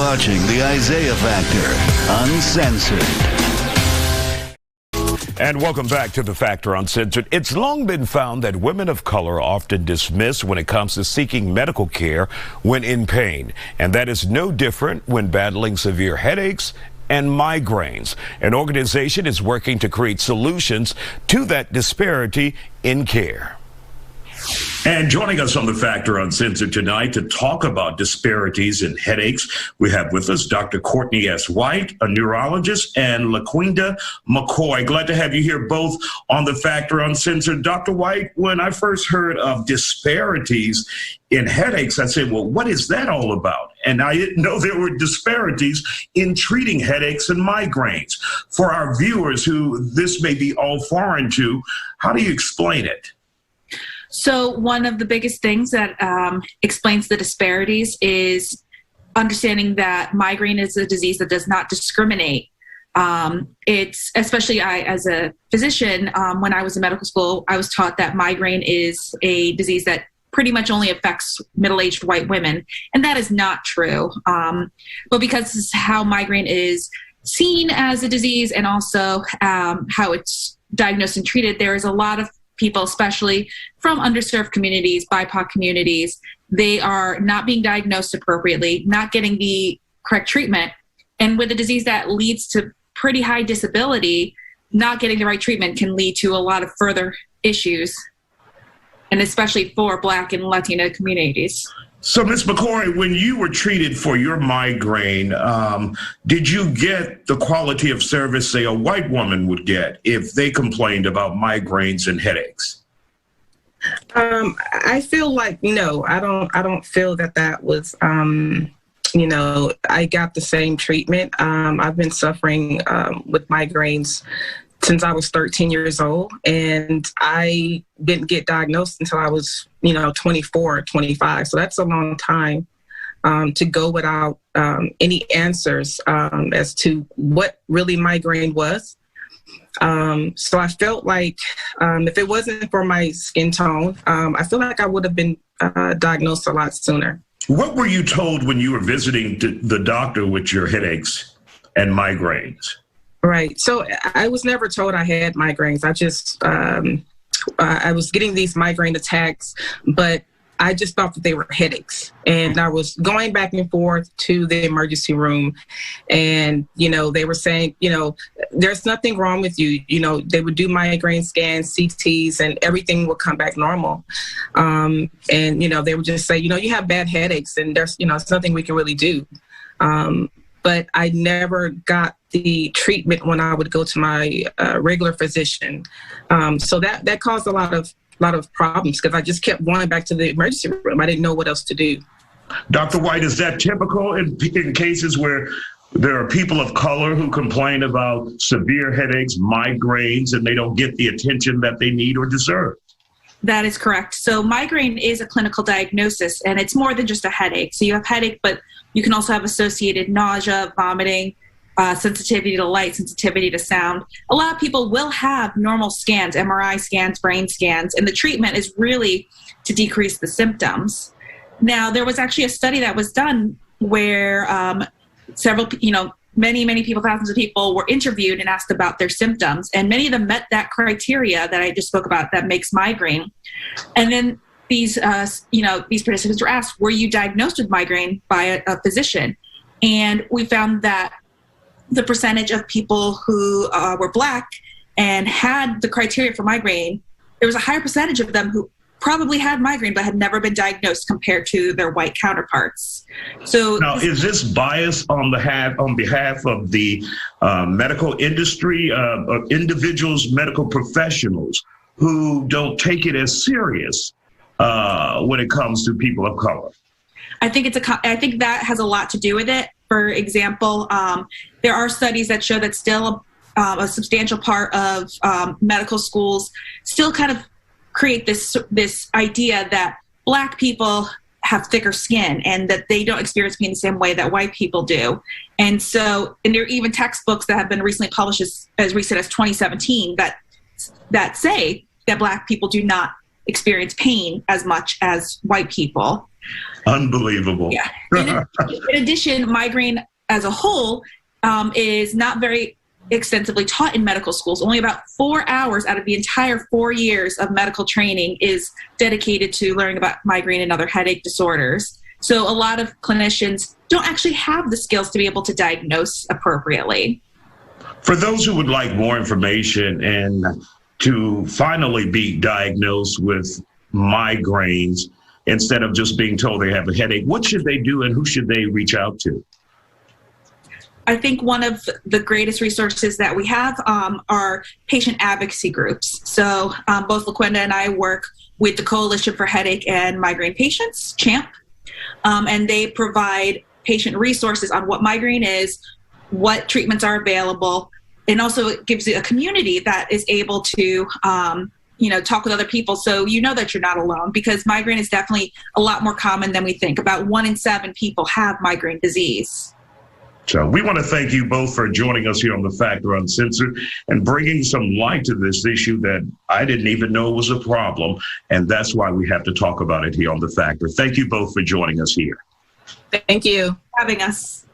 watching The Isaiah Factor, Uncensored. And welcome back to The Factor Uncensored. It's long been found that women of color are often dismissed when it comes to seeking medical care when in pain. And that is no different when battling severe headaches and migraines. An organization is working to create solutions to that disparity in care. And joining us on The Factor Uncensored tonight to talk about disparities in headaches, we have with us Dr. Courtney S. White, a neurologist, and LaQuinda McCoy. Glad to have you here both on The Factor Uncensored. Dr. White, when I first heard of disparities in headaches, I said, well, what is that all about? And I didn't know there were disparities in treating headaches and migraines. For our viewers who this may be all foreign to, how do you explain it? So one of the biggest things that explains the disparities is understanding that migraine is a disease that does not discriminate. It's especially as a physician, when I was in medical school, I was taught that migraine is a disease that pretty much only affects middle-aged white women. And that is not true. But because this is how migraine is seen as a disease and also how it's diagnosed and treated, there is a lot of people, especially from underserved communities, BIPOC communities, they are not being diagnosed appropriately, not getting the correct treatment. And with a disease that leads to pretty high disability, not getting the right treatment can lead to a lot of further issues, and especially for Black and Latino communities. So, Ms. McCoy, when you were treated for your migraine, did you get the quality of service, say, a white woman would get if they complained about migraines and headaches? I feel like, no, I don't feel that was, I got the same treatment. I've been suffering with migraines since I was 13 years old, and I didn't get diagnosed until I was, 24 or 25. So that's a long time to go without any answers as to what really migraine was. So I felt like if it wasn't for my skin tone, I feel like I would have been diagnosed a lot sooner. What were you told when you were visiting the doctor with your headaches and migraines? Right. So I was never told I had migraines. I just, I was getting these migraine attacks, but I just thought that they were headaches. And I was going back and forth to the emergency room, and, they were saying, there's nothing wrong with you. They would do migraine scans, CTs, and everything would come back normal. And, they would just say, you have bad headaches, and there's, it's nothing we can really do. But I never got the treatment when I would go to my regular physician. So that caused a lot of problems because I just kept going back to the emergency room. I didn't know what else to do. Dr. White, is that typical in cases where there are people of color who complain about severe headaches, migraines, and they don't get the attention that they need or deserve? That is correct. So migraine is a clinical diagnosis, and it's more than just a headache. So you have headache, but you can also have associated nausea, vomiting, sensitivity to light, sensitivity to sound. A lot of people will have normal scans, MRI scans, brain scans, and the treatment is really to decrease the symptoms. Now, there was actually a study that was done where many people, thousands of people were interviewed and asked about their symptoms, and many of them met that criteria that I just spoke about that makes migraine. And then these participants were asked, were you diagnosed with migraine by a physician? And we found that the percentage of people who were Black and had the criteria for migraine, there was a higher percentage of them who probably had migraine but had never been diagnosed compared to their white counterparts. So now, is this bias on behalf of the medical industry, individuals, medical professionals who don't take it as serious when it comes to people of color? I think that has a lot to do with it. For example, there are studies that show that still a substantial part of medical schools still kind of create this idea that Black people have thicker skin and that they don't experience pain the same way that white people do. And there are even textbooks that have been recently published as recent as 2017 that say that Black people do not experience pain as much as white people. Unbelievable. Yeah. In addition, migraine as a whole is not very extensively taught in medical schools. Only about 4 hours out of the entire 4 years of medical training is dedicated to learning about migraine and other headache disorders. So a lot of clinicians don't actually have the skills to be able to diagnose appropriately. For those who would like more information and to finally be diagnosed with migraines instead of just being told they have a headache, what should they do and who should they reach out to? I think one of the greatest resources that we have are patient advocacy groups. So both LaQuinda and I work with the Coalition for Headache and Migraine Patients, CHAMP, and they provide patient resources on what migraine is, what treatments are available, and also it gives you a community that is able to talk with other people so you know that you're not alone, because migraine is definitely a lot more common than we think. About 1 in 7 people have migraine disease. So we want to thank you both for joining us here on The Factor Uncensored and bringing some light to this issue that I didn't even know was a problem. And that's why we have to talk about it here on The Factor. Thank you both for joining us here. Thank you for having us.